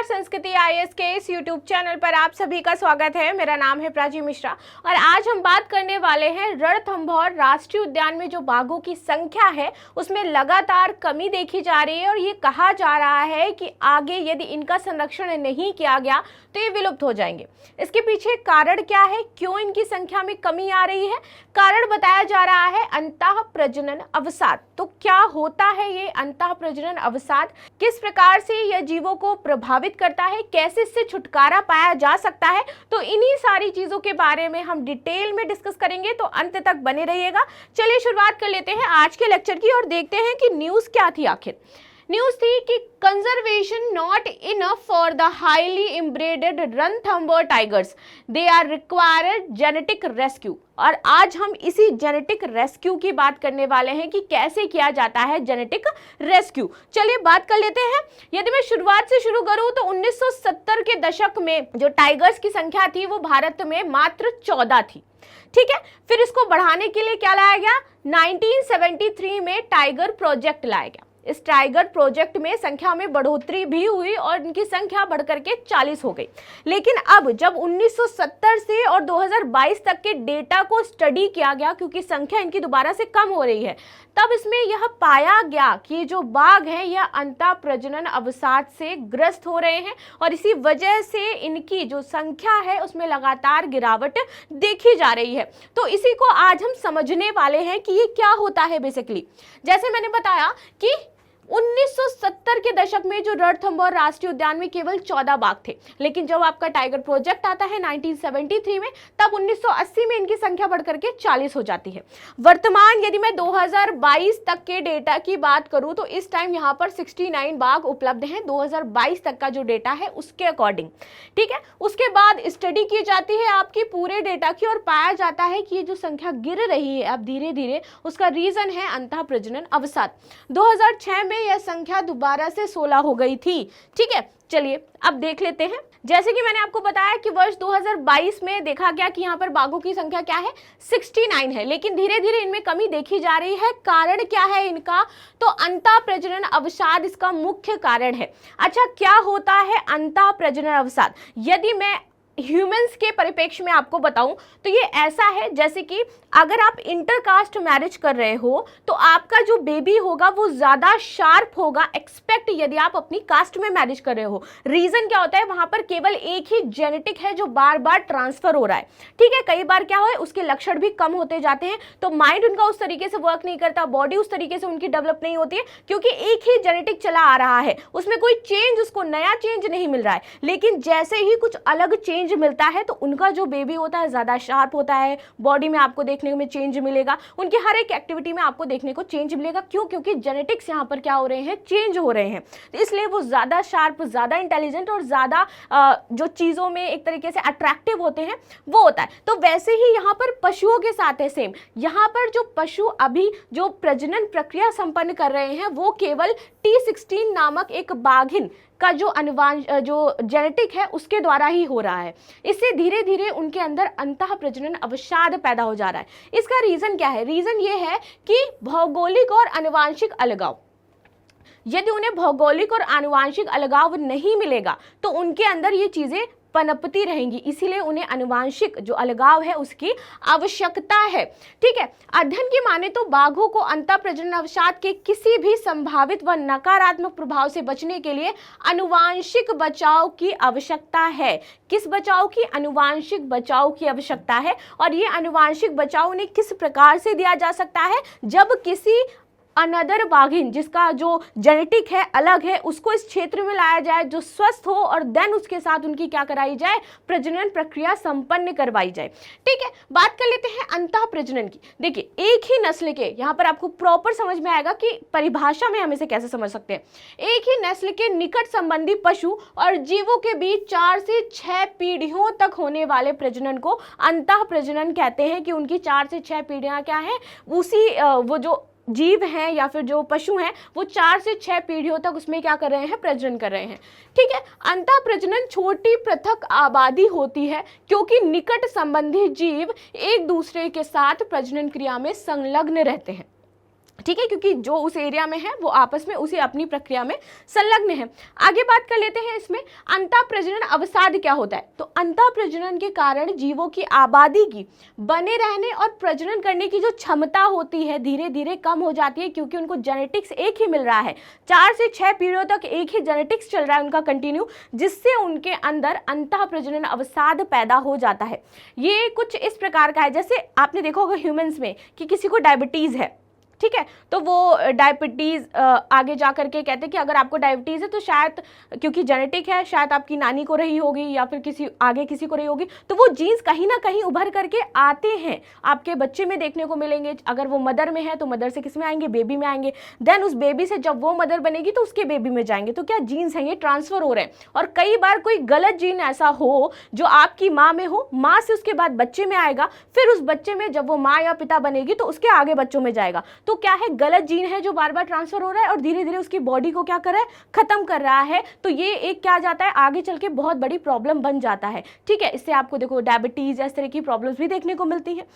संस्कृति आईएएस के इस यूट्यूब चैनल पर आप सभी का स्वागत है। मेरा नाम है प्राची मिश्रा और आज हम बात करने वाले हैं रणथंभौर राष्ट्रीय उद्यान में जो बाघों की संख्या है उसमें लगातार कमी देखी जा रही है और ये कहा जा रहा है कि आगे यदि इनका संरक्षण नहीं किया गया तो ये विलुप्त हो जाएंगे। इसके पीछे कारण क्या है, क्यों इनकी संख्या में कमी आ रही है? कारण बताया जा रहा है अंतः प्रजनन अवसाद। तो क्या होता है ये अंतः प्रजनन अवसाद, किस प्रकार से यह जीवों को प्रभावित करता है, कैसे इससे छुटकारा पाया जा सकता है, तो इन्हीं सारी चीजों के बारे में हम डिटेल में डिस्कस करेंगे, तो अंत तक बने रहिएगा। चलिए शुरुआत कर लेते हैं आज के लेक्चर की और देखते हैं कि न्यूज क्या थी। आखिर न्यूज थी कि conservation not enough for the highly inbred Ranthambore tigers, they are required genetic rescue. और आज हम इसी जेनेटिक रेस्क्यू की बात करने वाले हैं कि कैसे किया जाता है जेनेटिक रेस्क्यू। चलिए बात कर लेते हैं। यदि मैं शुरुआत से शुरू करूं तो 1970 के दशक में जो टाइगर्स की संख्या थी वो भारत में मात्र 14 थी। ठीक है, फिर इसको बढ़ाने के लिए क्या लाया गया? 1973 में टाइगर प्रोजेक्ट लाया गया। इस टाइगर प्रोजेक्ट में संख्या में बढ़ोतरी भी हुई और इनकी संख्या बढ़कर के 40 हो गई। लेकिन अब जब 1970 से और 2022 तक के डेटा को स्टडी किया गया, क्योंकि संख्या इनकी दोबारा से कम हो रही है, तब इसमें यह पाया गया कि जो बाघ हैं यह अंतः प्रजनन अवसाद से ग्रस्त हो रहे हैं और इसी वजह से इनकी जो संख्या है उसमें लगातार गिरावट देखी जा रही है। तो इसी को आज हम समझने वाले हैं कि ये क्या होता है। बेसिकली जैसे मैंने बताया कि 1970 के दशक में जो रणथंभौर राष्ट्रीय उद्यान में केवल 14 बाघ थे, लेकिन जब आपका टाइगर प्रोजेक्ट आता है 1973 में, तब 1980 में इनकी संख्या बढ़कर के 40 हो जाती है। वर्तमान यदि मैं 2022 तक के डेटा की बात करूं तो इस टाइम यहां पर 69 बाघ उपलब्ध हैं 2022 तक का जो डेटा है उसके अकॉर्डिंग। ठीक है, उसके बाद स्टडी की जाती है आपकी पूरे डेटा की और पाया जाता है कि ये जो संख्या गिर रही है अब धीरे धीरे, उसका रीजन है अंतः प्रजनन अवसाद। 2006 में यह संख्या दोबारा से 16 हो गई थी। ठीक है, चलिए अब देख लेते हैं। जैसे कि मैंने आपको बताया कि वर्ष 2022 में देखा गया कि यहाँ पर बाघों की संख्या क्या है? 69 है, लेकिन धीरे धीरे इनमें कमी देखी जा रही है। कारण क्या है इनका? तो अंतः प्रजनन अवसाद इसका मुख्य कारण है। अच्छा, क्या होता है अंतः प्रजनन अवसाद? यदि मैं ह्यूमंस के परिप्रेक्ष्य में आपको बताऊं तो ये ऐसा है जैसे कि अगर आप इंटरकास्ट मैरिज कर रहे हो तो आपका जो बेबी होगा वो ज्यादा शार्प होगा एक्सपेक्ट यदि आप अपनी कास्ट में मैरिज कर रहे हो। रीजन क्या होता है? वहां पर केवल एक ही जेनेटिक है जो बार बार ट्रांसफर हो रहा है। ठीक है, कई बार क्या है उसके लक्षण भी कम होते जाते हैं, तो माइंड उनका उस तरीके से वर्क नहीं करता, बॉडी उस तरीके से उनकी डेवलप नहीं होती है, क्योंकि एक ही जेनेटिक चला आ रहा है, उसमें कोई चेंज, उसको नया चेंज नहीं मिल रहा है। लेकिन जैसे ही कुछ अलग चेंज मिलता है तो उनका जो बेबी होता है ज्यादा शार्प होता है, बॉडी में आपको देखने में चेंज मिलेगा, उनकी हर एक एक्टिविटी में आपको देखने को चेंज मिलेगा। क्यों? क्योंकि जेनेटिक्स यहाँ पर क्या हो रहे हैं? चेंज हो रहे हैं, तो इसलिए वो ज्यादा शार्प, ज्यादा इंटेलिजेंट और ज्यादा जो चीजों में एक तरीके से अट्रैक्टिव होते हैं वो होता है। तो वैसे ही यहाँ पर पशुओं के साथ है सेम। यहाँ पर जो पशु अभी जो प्रजनन प्रक्रिया संपन्न कर रहे हैं वो केवल T16 नामक एक बाघिन का जो जेनेटिक है उसके द्वारा ही हो रहा है। इससे धीरे धीरे उनके अंदर अंतः प्रजनन अवसाद पैदा हो जा रहा है। इसका रीजन क्या है? रीजन ये है कि भौगोलिक और आनुवंशिक अलगाव। यदि उन्हें भौगोलिक और आनुवंशिक अलगाव नहीं मिलेगा तो उनके अंदर ये चीजें पनपती रहेंगी, इसीलिए उन्हें आनुवंशिक जो अलगाव है उसकी आवश्यकता है। ठीक है, अध्ययन की माने तो बाघों को अंतः प्रजनन अवसाद के किसी भी संभावित व नकारात्मक प्रभाव से बचने के लिए आनुवंशिक बचाव की आवश्यकता है। किस बचाव की? आनुवंशिक बचाव की आवश्यकता है। और ये आनुवंशिक बचाव उन्हें किस प्रकार से दिया जा सकता है? जब किसी अनदर बाघिन जिसका जो जेनेटिक है अलग है उसको इस क्षेत्र में लाया जाए जो स्वस्थ हो और देन उसके साथ उनकी क्या कराई जाए? प्रजनन प्रक्रिया संपन्न करवाई जाए। ठीक है, बात कर लेते हैं अंतः प्रजनन की। देखिए, एक ही नस्ल के, यहाँ पर आपको प्रॉपर समझ में आएगा कि परिभाषा में हम इसे कैसे समझ सकते हैं। एक ही नस्ल के निकट संबंधी पशु और जीवों के बीच 4 से 6 पीढ़ियों तक होने वाले प्रजनन को अंतः प्रजनन कहते हैं। कि उनकी 4 से 6 पीढ़ियां क्या है? उसी वो जो जीव हैं या फिर जो पशु हैं वो 4 से 6 पीढ़ियों तक उसमें क्या कर रहे हैं? प्रजनन कर रहे हैं। ठीक है, अंतः प्रजनन छोटी पृथक आबादी होती है क्योंकि निकट संबंधी जीव एक दूसरे के साथ प्रजनन क्रिया में संलग्न रहते हैं। ठीक है, क्योंकि जो उस एरिया में है वो आपस में उसी अपनी प्रक्रिया में संलग्न है। आगे बात कर लेते हैं इसमें अंतःप्रजनन अवसाद क्या होता है। तो अंतःप्रजनन के कारण जीवों की आबादी की बने रहने और प्रजनन करने की जो क्षमता होती है धीरे धीरे कम हो जाती है, क्योंकि उनको जेनेटिक्स एक ही मिल रहा है, 4 से 6 पीढ़ियों तक एक ही जेनेटिक्स चल रहा है उनका कंटिन्यू, जिससे उनके अंदर अंतःप्रजनन अवसाद पैदा हो जाता है। ये कुछ इस प्रकार का है, जैसे आपने देखा होगा ह्यूमंस में कि किसी को डायबिटीज है, ठीक है, तो वो डायबिटीज़ आगे जा करके कहते हैं कि अगर आपको डायबिटीज़ है तो शायद क्योंकि जेनेटिक है, शायद आपकी नानी को रही होगी या फिर किसी को रही होगी, तो वो जीन्स कहीं ना कहीं उभर करके आते हैं, आपके बच्चे में देखने को मिलेंगे। अगर वो मदर में है तो मदर से किस में आएंगे, बेबी में आएंगे, देन उस बेबी से जब वो मदर बनेगी तो उसके बेबी में जाएंगे। तो क्या जीन्स हैं, ये ट्रांसफर हो रहे हैं। और कई बार कोई गलत जीन ऐसा हो जो आपकी माँ में हो, माँ से उसके बाद बच्चे में आएगा, फिर उस बच्चे में जब वो माँ या पिता बनेगी तो उसके आगे बच्चों में जाएगा। तो क्या है, गलत जीन है जो बार बार ट्रांसफर हो रहा है और धीरे धीरे उसकी बॉडी को क्या कर रहा है, खत्म कर रहा है। तो ये एक क्या जाता है, आगे चल के बहुत बड़ी प्रॉब्लम बन जाता है। ठीक है, इससे आपको देखो डायबिटीज इस तरह की प्रॉब्लम्स भी देखने को मिलती है।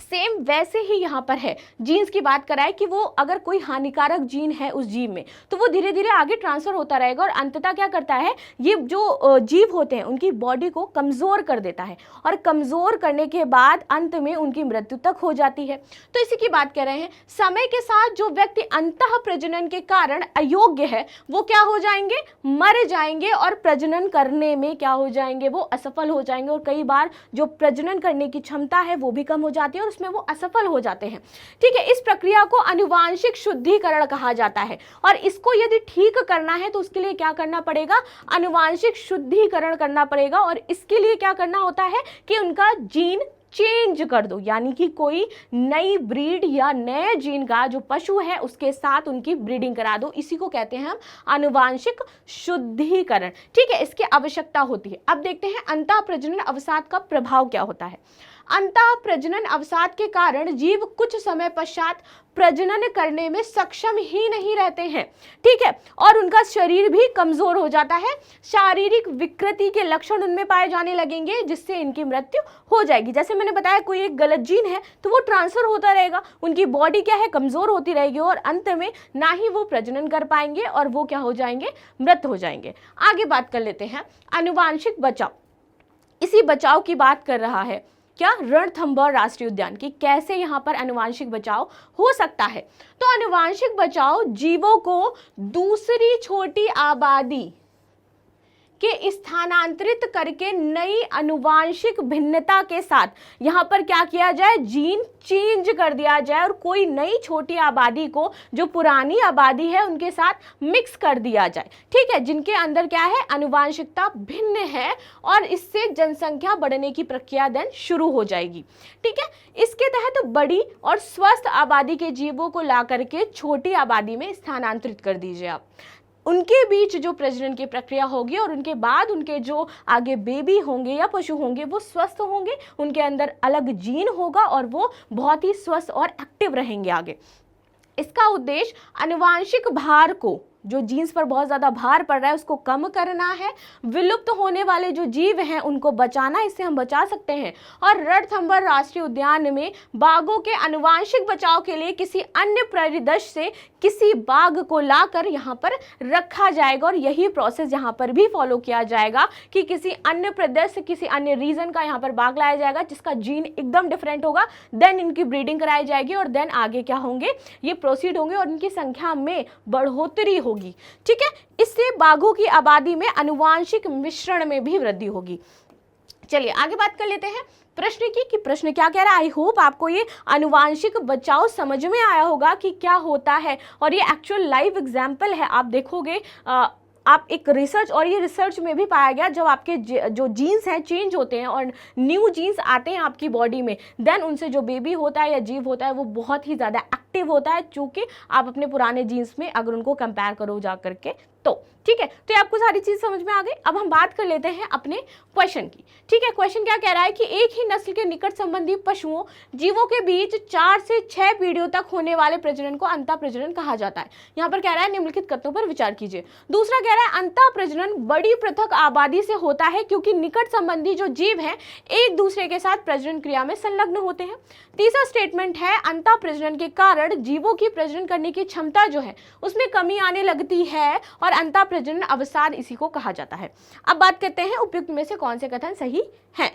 सेम वैसे ही यहाँ पर है, जीन्स की बात कराए कि वो अगर कोई हानिकारक जीन है उस जीव में तो वो धीरे धीरे आगे ट्रांसफर होता रहेगा और अंततः क्या करता है, ये जो जीव होते हैं उनकी बॉडी को कमज़ोर कर देता है और कमज़ोर करने के बाद अंत में उनकी मृत्यु तक हो जाती है। तो इसी की बात कर रहे हैं। समय के साथ जो व्यक्ति अंतः प्रजनन के कारण अयोग्य है वो क्या हो जाएंगे, मर जाएंगे और प्रजनन करने में क्या हो जाएंगे, वो असफल हो जाएंगे। और कई बार जो प्रजनन करने की क्षमता है वो भी कम हो जाती है और उसमें वो असफल हो जाते हैं। ठीक है, इस प्रक्रिया को आनुवांशिक शुद्धिकरण कहा जाता है और इसको यदि ठीक करना है तो उसके लिए क्या करना पड़ेगा, आनुवांशिक शुद्धिकरण करना पड़ेगा। और इसके लिए क्या करना होता है कि उनका जीन चेंज कर दो, यानी कि कोई नई ब्रीड या नए जीन का जो पशु है उसके साथ उनकी ब्रीडिंग करा दो। इसी को कहते हैं हम आनुवांशिक शुद्धिकरण। ठीक है, इसकी आवश्यकता होती है। अब देखते हैं अंतः प्रजनन अवसाद का प्रभाव क्या होता है। अंतः प्रजनन अवसाद के कारण जीव कुछ समय पश्चात प्रजनन करने में सक्षम ही नहीं रहते हैं। ठीक है, और उनका शरीर भी कमजोर हो जाता है, शारीरिक विकृति के लक्षण उनमें पाए जाने लगेंगे जिससे इनकी मृत्यु हो जाएगी। जैसे मैंने बताया, कोई एक गलत जीन है तो वो ट्रांसफर होता रहेगा, उनकी बॉडी क्या है, कमजोर होती रहेगी और अंत में ना ही वो प्रजनन कर पाएंगे और वो क्या हो जाएंगे, मृत हो जाएंगे। आगे बात कर लेते हैं आनुवांशिक बचाव। इसी बचाव की बात कर रहा है क्या, रणथंभौर राष्ट्रीय उद्यान की, कैसे यहाँ पर आनुवांशिक बचाव हो सकता है। तो आनुवांशिक बचाव जीवों को दूसरी छोटी आबादी के स्थानांतरित करके नई आनुवांशिक भिन्नता के साथ यहाँ पर क्या किया जाए, जीन चेंज कर दिया जाए और कोई नई छोटी आबादी को जो पुरानी आबादी है उनके साथ मिक्स कर दिया जाए। ठीक है, जिनके अंदर क्या है, आनुवांशिकता भिन्न है और इससे जनसंख्या बढ़ने की प्रक्रिया देन शुरू हो जाएगी। ठीक है, इसके तहत बड़ी और स्वस्थ आबादी के जीवों को ला करके छोटी आबादी में स्थानांतरित कर दीजिए आप। उनके बीच जो प्रजनन की प्रक्रिया होगी और उनके बाद उनके जो आगे बेबी होंगे या पशु होंगे वो स्वस्थ होंगे, उनके अंदर अलग जीन होगा और वो बहुत ही स्वस्थ और एक्टिव रहेंगे आगे। इसका उद्देश्य आनुवांशिक भार को, जो जीन्स पर बहुत ज़्यादा भार पड़ रहा है उसको कम करना है, विलुप्त होने वाले जो जीव हैं उनको बचाना, इससे हम बचा सकते हैं। और रणथंभौर राष्ट्रीय उद्यान में बाघों के आनुवांशिक बचाव के लिए किसी अन्य परिदृश्य से किसी बाघ को लाकर यहाँ पर रखा जाएगा और यही प्रोसेस यहाँ पर भी फॉलो किया जाएगा कि किसी अन्य प्रदेश से किसी अन्य रीजन का यहाँ पर बाघ लाया जाएगा जिसका जीन एकदम डिफरेंट होगा, देन इनकी ब्रीडिंग कराई जाएगी और देन आगे क्या होंगे, ये प्रोसीड होंगे और इनकी संख्या में बढ़ोतरी होगी। ठीक है, इससे बाघों की आबादी में आनुवांशिक मिश्रण में भी वृद्धि होगी। चलिए आगे बात कर लेते हैं प्रश्न की, कि प्रश्न क्या कह रहा है। आई होप आपको ये आनुवांशिक बचाव समझ में आया होगा कि क्या होता है और ये एक्चुअल लाइव एग्जाम्पल है। आप देखोगे आप एक रिसर्च, और ये रिसर्च में भी पाया गया, जब आपके जो जीन्स हैं चेंज होते हैं और न्यू जीन्स आते हैं आपकी बॉडी में, देन उनसे जो बेबी होता है या जीव होता है वो बहुत ही ज़्यादा एक्टिव होता है, चूँकि आप अपने पुराने जीन्स में अगर उनको कंपेयर करो जा करके तो। ठीक है, तो ये आपको सारी चीज़ समझ में आ गई। अब हम बात कर लेते हैं अपने क्वेश्चन की। ठीक है, क्वेश्चन क्या कह रहा है कि एक ही नस्ल के निकट संबंधी पशुओं जीवों के बीच 4 से 6 पीढ़ियों तक होने वाले प्रजनन को अंतः प्रजनन कहा जाता है। यहाँ पर कह रहा है निम्नलिखित कथनों पर विचार कीजिए। दूसरा कह रहा है अंतः प्रजनन बड़ी पृथक आबादी से होता है क्योंकि निकट संबंधी जो जीव हैं एक दूसरे के साथ प्रजनन क्रिया में संलग्न होते हैं। तीसरा स्टेटमेंट है अंतः प्रजनन के कारण कारण जीवों की प्रजनन करने की क्षमता जो है उसमें कमी आने लगती है और अंतः प्रजनन अवसाद इसी को कहा जाता है। अब बात करते हैं उपयुक्त में से कौन से कथन सही हैं।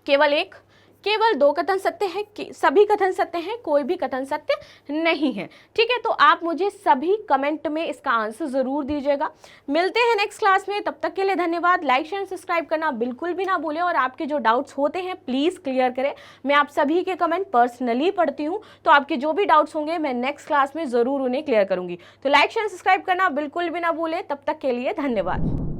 केवल एक, केवल दो कथन सत्य है, सभी कथन सत्य हैं, कोई भी कथन सत्य नहीं है। ठीक है, तो आप मुझे सभी कमेंट में इसका आंसर जरूर दीजिएगा। मिलते हैं नेक्स्ट क्लास में, तब तक के लिए धन्यवाद। लाइक शेयर सब्सक्राइब करना बिल्कुल भी ना भूलें और आपके जो डाउट्स होते हैं प्लीज क्लियर करें। मैं आप सभी के कमेंट पर्सनली पढ़ती हूँ, तो आपके जो भी डाउट्स होंगे मैं नेक्स्ट क्लास में जरूर उन्हें क्लियर करूंगी। तो लाइक शेयर सब्सक्राइब करना बिल्कुल भी ना भूलें। तब तक के लिए धन्यवाद।